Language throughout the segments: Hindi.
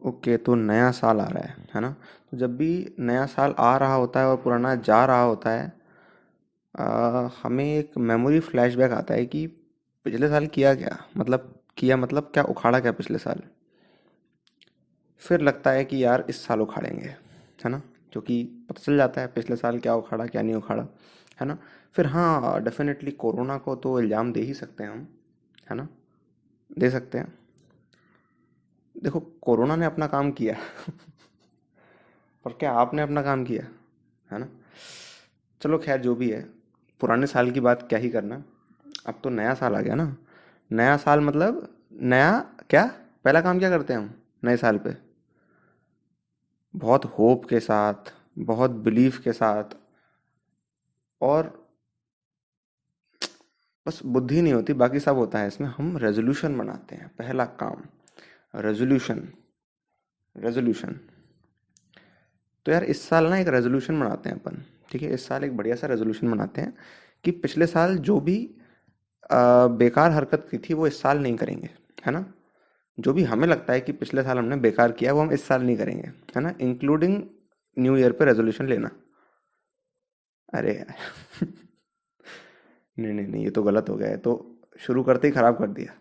ओके, तो नया साल आ रहा है ना? तो जब भी नया साल आ रहा होता है और पुराना जा रहा होता है, हमें एक मेमोरी फ्लैशबैक आता है कि पिछले साल किया क्या, मतलब किया मतलब क्या, उखाड़ा क्या पिछले साल। फिर लगता है कि यार इस साल उखाड़ेंगे, है ना? क्योंकि पता चल जाता है पिछले साल क्या उखाड़ा क्या नहीं उखाड़ा, है ना? फिर हाँ, डेफिनेटली कोरोना को तो इल्ज़ाम दे ही सकते हैं हम, है ना? दे सकते हैं। देखो, कोरोना ने अपना काम किया पर क्या आपने अपना काम किया, है ना? चलो खैर, जो भी है, पुराने साल की बात क्या ही करना। अब तो नया साल आ गया ना। नया साल मतलब नया क्या, पहला काम क्या करते हैं हम नए साल पे? बहुत होप के साथ, बहुत बिलीफ के साथ, और बस बुद्धि नहीं होती, बाकी सब होता है इसमें। हम रेजोल्यूशन बनाते हैं, पहला काम रेजोल्यूशन। रेजोल्यूशन। तो यार इस साल ना एक रेजोल्यूशन बनाते हैं अपन। ठीक है, इस साल एक बढ़िया सा रेजोल्यूशन बनाते हैं कि पिछले साल जो भी बेकार हरकत की थी वो इस साल नहीं करेंगे, है ना? जो भी हमें लगता है कि पिछले साल हमने बेकार किया वो हम इस साल नहीं करेंगे, है ना? इंक्लूडिंग न्यू ईयर पे रेजोल्यूशन लेना। अरे यार नहीं नहीं नहीं, ये तो गलत हो गया है। तो शुरू करते ही खराब कर दिया।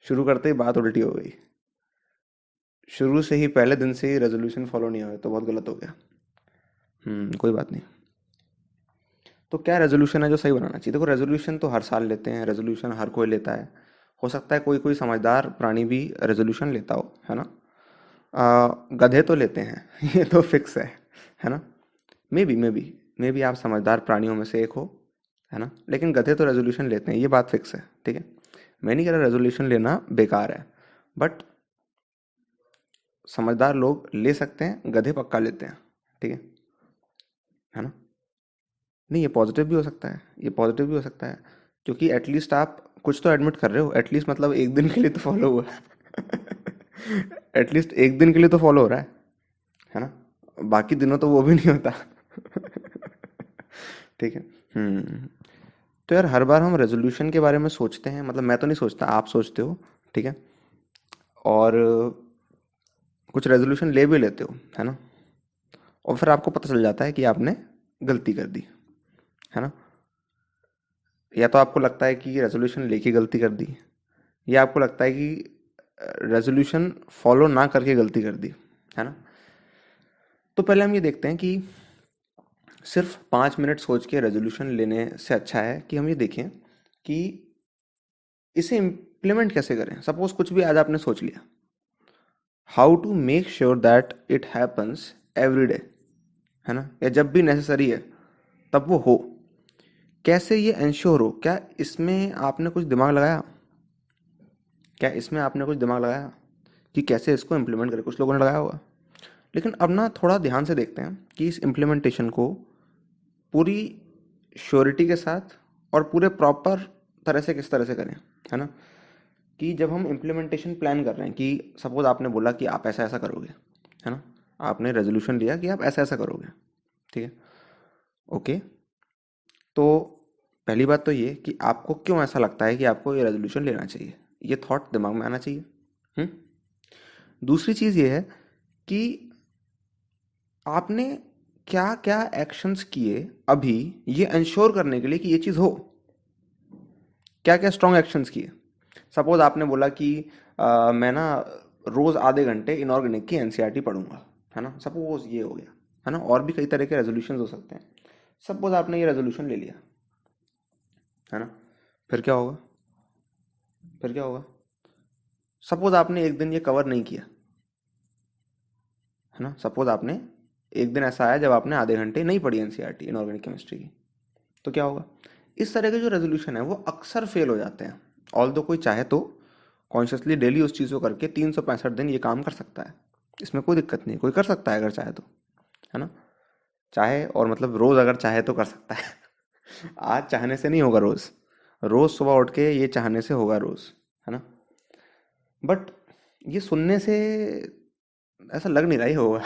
शुरू करते ही बात उल्टी हो गई। शुरू से ही पहले दिन से ही रेजोल्यूशन फॉलो नहीं हुआ तो बहुत गलत हो गया। कोई बात नहीं। तो क्या रेजोल्यूशन है जो सही बनाना चाहिए? देखो, रेजोल्यूशन तो हर साल लेते हैं, रेजोल्यूशन हर कोई लेता है। हो सकता है कोई कोई समझदार प्राणी भी रेजोल्यूशन लेता हो, है ना? गधे तो लेते हैं ये तो फिक्स है ना? मे बी आप समझदार प्राणियों में से एक हो, है ना? लेकिन गधे तो रेजोल्यूशन लेते हैं, ये बात फिक्स है, ठीक है? मैं नहीं कह रहा रेजोल्यूशन लेना बेकार है, बट समझदार लोग ले सकते हैं, गधे पक्का लेते हैं, ठीक है ना? नहीं, ये पॉजिटिव भी हो सकता है, ये पॉजिटिव भी हो सकता है, क्योंकि एटलीस्ट आप कुछ तो एडमिट कर रहे हो। एटलीस्ट मतलब एक दिन के लिए तो फॉलो हुआ एटलीस्ट एक दिन के लिए तो फॉलो हो रहा है ना? बाकी दिनों तो वो भी नहीं होता ठीक है। हम्म तो यार हर बार हम रेजोल्यूशन के बारे में सोचते हैं, मतलब मैं तो नहीं सोचता, आप सोचते हो, ठीक है? और कुछ रेजोल्यूशन ले भी लेते हो, है ना? और फिर आपको पता चल जाता है कि आपने गलती कर दी, है ना? या तो आपको लगता है कि रेजोल्यूशन लेके गलती कर दी, या आपको लगता है कि रेजोल्यूशन फॉलो ना करके गलती कर दी, है ना? तो पहले हम ये देखते हैं कि सिर्फ 5 मिनट सोच के रेजोल्यूशन लेने से अच्छा है कि हम ये देखें कि इसे इम्प्लीमेंट कैसे करें। सपोज कुछ भी आज आपने सोच लिया, how to make sure that it happens every day, है ना? या जब भी नेसेसरी है तब वो हो। कैसे ये इंश्योर हो? क्या इसमें आपने कुछ दिमाग लगाया? क्या इसमें आपने कुछ दिमाग लगाया कि कैसे इसको इम्प्लीमेंट करें? कुछ लोगों ने लगाया होगा। लेकिन अब ना थोड़ा ध्यान से देखते हैं कि इस इम्प्लीमेंटेशन को पूरी श्योरिटी के साथ और पूरे प्रॉपर तरह से किस तरह से करें, है ना? कि जब हम इम्प्लीमेंटेशन प्लान कर रहे हैं, कि सपोज आपने बोला कि आप ऐसा ऐसा करोगे, है ना? आपने रेजोल्यूशन लिया कि आप ऐसा ऐसा करोगे, ठीक है? ओके। तो पहली बात तो ये कि आपको क्यों ऐसा लगता है कि आपको ये रेजोल्यूशन लेना चाहिए, ये थॉट दिमाग में आना चाहिए। हम्म दूसरी चीज़ ये है कि आपने क्या क्या एक्शंस किए अभी ये इंश्योर करने के लिए कि ये चीज़ हो। क्या क्या स्ट्रॉन्ग एक्शंस किए? सपोज आपने बोला कि मैं ना रोज आधे घंटे इनऑर्गेनिक की एनसीईआरटी पढ़ूंगा, है ना? सपोज ये हो गया, है ना? और भी कई तरह के रेजोल्यूशन हो सकते हैं। सपोज आपने ये रेजोल्यूशन ले लिया, है ना? फिर क्या होगा? फिर क्या होगा? सपोज आपने एक दिन ये कवर नहीं किया, है ना? सपोज आपने एक दिन ऐसा आया जब आपने आधे घंटे नहीं पढ़ी एनसीईआरटी इनऑर्गेनिक केमिस्ट्री की, तो क्या होगा? इस तरह के जो रेजोल्यूशन है वो अक्सर फेल हो जाते हैं। ऑल दो कोई चाहे तो कॉन्शियसली डेली उस चीज़ को करके 365 दिन ये काम कर सकता है। इसमें कोई दिक्कत नहीं, कोई कर सकता है अगर चाहे तो, है ना? चाहे और मतलब रोज अगर चाहे तो कर सकता है आज चाहने से नहीं होगा रोज। रोज सुबह उठ के ये चाहने से होगा रोज, है ना? बट ये सुनने से ऐसा लग नहीं रहा ही होगा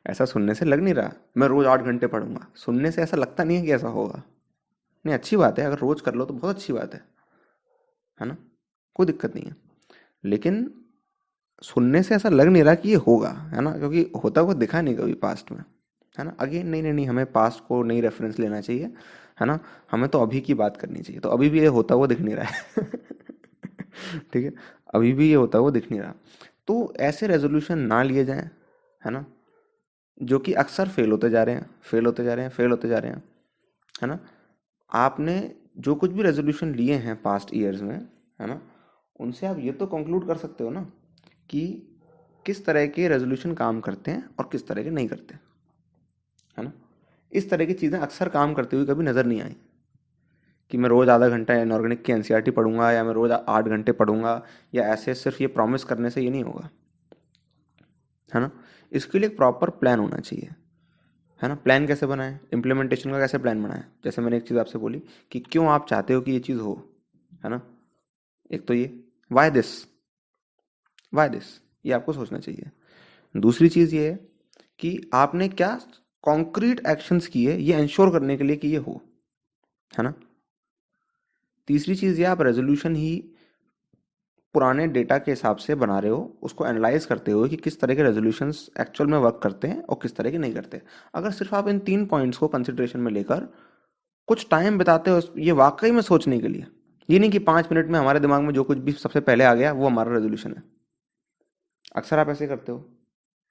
ऐसा सुनने से लग नहीं रहा मैं रोज 8 घंटे पढ़ूंगा, सुनने से ऐसा लगता नहीं है कि ऐसा होगा। नहीं, अच्छी बात है, अगर रोज कर लो तो बहुत अच्छी बात है ना? कोई दिक्कत नहीं है। लेकिन सुनने से ऐसा लग नहीं रहा कि ये होगा, है ना, क्योंकि होता हुआ दिखा नहीं कभी पास्ट में, है ना। अगेन नहीं नहीं नहीं, हमें पास्ट को नहीं रेफरेंस लेना चाहिए, है ना। हमें तो अभी की बात करनी चाहिए। तो अभी भी ये होता हुआ दिख नहीं रहा है ठीक है, अभी भी ये होता हुआ दिख नहीं रहा। तो ऐसे रेजोल्यूशन ना लिए जाएं, है ना, जो कि अक्सर फेल होते जा रहे हैं, फेल होते जा रहे हैं, फेल होते जा रहे हैं, है ना। आपने जो कुछ भी रेजोल्यूशन लिए हैं पास्ट ईयर्स में, है ना, उनसे आप ये तो कंक्लूड कर सकते हो ना कि किस तरह के रेजोल्यूशन काम करते हैं और किस तरह के नहीं करते, है ना। इस तरह की चीज़ें अक्सर काम करती हुई कभी नज़र नहीं आई कि मैं रोज़ आधा घंटा इनऑर्गेनिक की एनसीईआरटी पढ़ूंगा या मैं रोज़ 8 घंटे पढ़ूंगा, या ऐसे सिर्फ ये प्रॉमिस करने से ये नहीं होगा, है ना। इसके लिए एक प्रॉपर प्लान होना चाहिए, है ना। प्लान कैसे बनाएं, इम्प्लीमेंटेशन का कैसे प्लान बनाएं। जैसे मैंने एक चीज़ आपसे बोली कि क्यों आप चाहते हो कि ये चीज़ हो, है ना। एक तो ये वाई दिस, वाई दिस, ये आपको सोचना चाहिए। दूसरी चीज़ ये है कि आपने क्या कॉन्क्रीट एक्शंस किए ये इंश्योर करने के लिए कि ये हो, है ना। तीसरी चीज़ ये आप रेजोल्यूशन ही पुराने डेटा के हिसाब से बना रहे हो, उसको एनालाइज करते हो कि किस तरह के रेजोल्यूशंस एक्चुअल में वर्क करते हैं और किस तरह के नहीं करते। अगर सिर्फ आप इन 3 पॉइंट्स को कंसिडरेशन में लेकर कुछ टाइम बिताते हो ये वाकई में सोचने के लिए, ये नहीं कि 5 मिनट में हमारे दिमाग में जो कुछ भी सबसे पहले आ गया वो हमारा रेजोल्यूशन है। अक्सर आप ऐसे करते हो,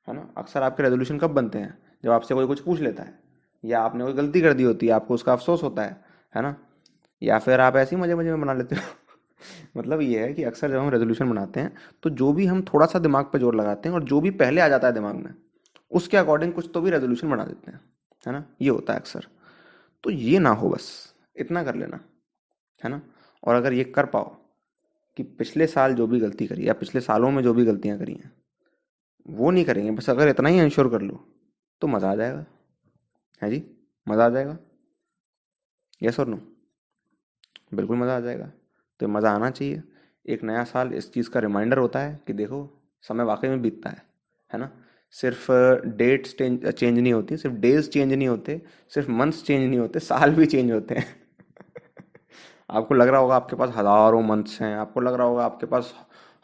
है ना। अक्सर आपके रेजोल्यूशन कब बनते हैं, जब आपसे कोई कुछ पूछ लेता है, या आपने कोई गलती कर दी होती है, आपको उसका अफसोस होता है ना। या फिर आप ऐसे ही मजे मजे में बना लेते हो मतलब ये है कि अक्सर जब हम रेजोल्यूशन बनाते हैं तो जो भी हम थोड़ा सा दिमाग पे जोर लगाते हैं और जो भी पहले आ जाता है दिमाग में उसके अकॉर्डिंग कुछ तो भी रेजोल्यूशन बना देते हैं, है ना। ये होता है अक्सर। तो ये ना हो, बस इतना कर लेना, है ना। और अगर ये कर पाओ कि पिछले साल जो भी गलती करी या पिछले सालों में जो भी गलतियां करी हैं वो नहीं करेंगे, बस अगर इतना ही इंश्योर कर लो तो मज़ा आ जाएगा, है जी। मज़ा आ जाएगा, यस और नो, बिल्कुल मज़ा आ जाएगा। तो मज़ा आना चाहिए। एक नया साल इस चीज़ का रिमाइंडर होता है कि देखो समय वाकई में बीतता है ना। सिर्फ डेट्स चेंज नहीं होती, सिर्फ डेज चेंज नहीं होते, सिर्फ मंथ्स चेंज नहीं होते, साल भी चेंज होते हैं आपको लग रहा होगा आपके पास हज़ारों मंथ्स हैं, आपको लग रहा होगा आपके पास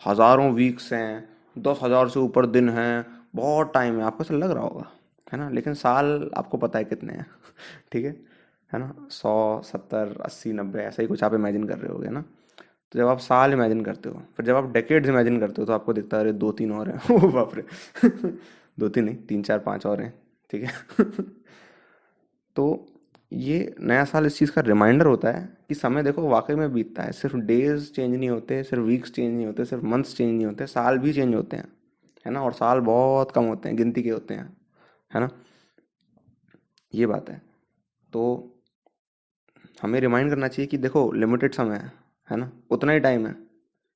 हज़ारों वीक्स हैं, 10,000 से ऊपर दिन हैं, बहुत टाइम है, आपको ऐसा लग रहा होगा, है ना। लेकिन साल आपको पता है कितने हैं ठीक है ना। 100, 70, 80, 90 ऐसा ही कुछ आप इमेजिन कर रहे होगे ना। तो जब आप साल इमेजिन करते हो, फिर जब आप डेकेड्स इमेजिन करते हो तो आपको दिखता है अरे 2-3 और हैं ओ बाप रे 2-3 नहीं, 3-4-5 और हैं, ठीक है तो ये नया साल इस चीज़ का रिमाइंडर होता है कि समय देखो वाकई में बीतता है। सिर्फ डेज चेंज नहीं होते, सिर्फ वीक्स चेंज नहीं होते, सिर्फ मंथ्स चेंज नहीं होते, साल भी चेंज होते हैं, है ना। और साल बहुत कम होते हैं, गिनती के होते हैं, है ना। ये बात है। तो हमें रिमाइंड करना चाहिए कि देखो लिमिटेड समय है ना, उतना ही टाइम है।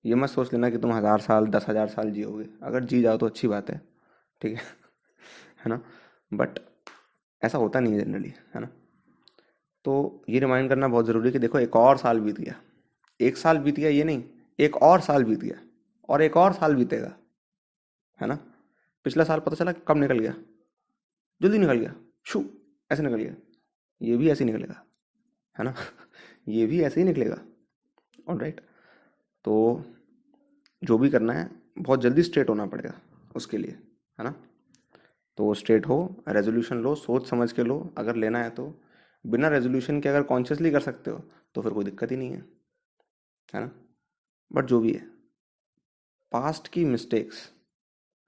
ये मत सोच लेना कि तुम 1,000 साल 10,000 साल जियोगे, अगर जी जाओ तो अच्छी बात है, ठीक है ना। बट ऐसा होता नहीं है जनरली, है ना। तो ये रिमाइंड करना बहुत ज़रूरी है कि देखो एक और साल बीत गया, एक साल बीत गया ये नहीं, एक और साल बीत गया और एक और साल बीतेगा, है ना। पिछला साल पता चला कब निकल गया, जल्दी निकल गया, शू ऐसे निकल गया, ये भी ऐसे ही निकलेगा, है ना ये भी ऐसे ही निकलेगा, ऑलराइट। तो जो भी करना है बहुत जल्दी स्ट्रेट होना पड़ेगा उसके लिए, है ना। तो स्ट्रेट हो, रेजोल्यूशन लो, सोच समझ के लो अगर लेना है तो। बिना रेजोल्यूशन के अगर कॉन्शियसली कर सकते हो तो फिर कोई दिक्कत ही नहीं है ना। बट जो भी है, पास्ट की मिस्टेक्स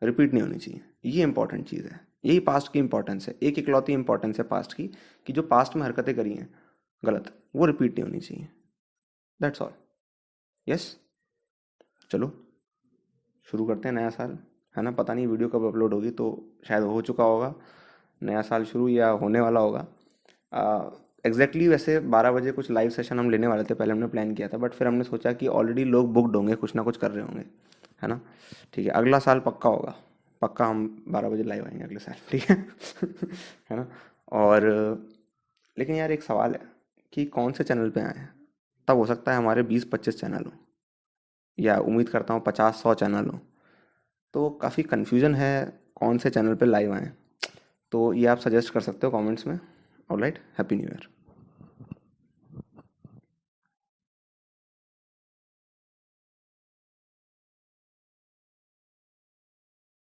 रिपीट नहीं होनी चाहिए, ये इंपॉर्टेंट चीज़ है। यही पास्ट की इंपॉर्टेंस है, एक इकलौती इंपॉर्टेंस है पास्ट की, कि जो पास्ट में हरकतें करी हैं गलत वो रिपीट नहीं होनी चाहिए। That's all. यस, चलो शुरू करते हैं नया साल, है ना। पता नहीं वीडियो कब अपलोड होगी, तो शायद हो चुका होगा नया साल शुरू या होने वाला होगा। एग्जैक्टली वैसे 12 बजे कुछ लाइव सेशन हम लेने वाले थे, पहले हमने प्लान किया था, बट फिर हमने सोचा कि ऑलरेडी लोग बुकड होंगे, कुछ ना कुछ कर रहे होंगे, है ना। ठीक है, अगला साल पक्का होगा, पक्का हम 12 बजे लाइव आएंगे अगले साल, ठीक है है ना। और लेकिन यार एक सवाल है कि कौन से चैनल पे आए हैं। तब हो सकता है हमारे 20-25 चैनल हो, या उम्मीद करता हूँ 50-100 चैनल हो। तो काफ़ी कन्फ्यूजन है कौन से चैनल पे लाइव आएँ। तो ये आप सजेस्ट कर सकते हो कमेंट्स में। Alright, happy new year.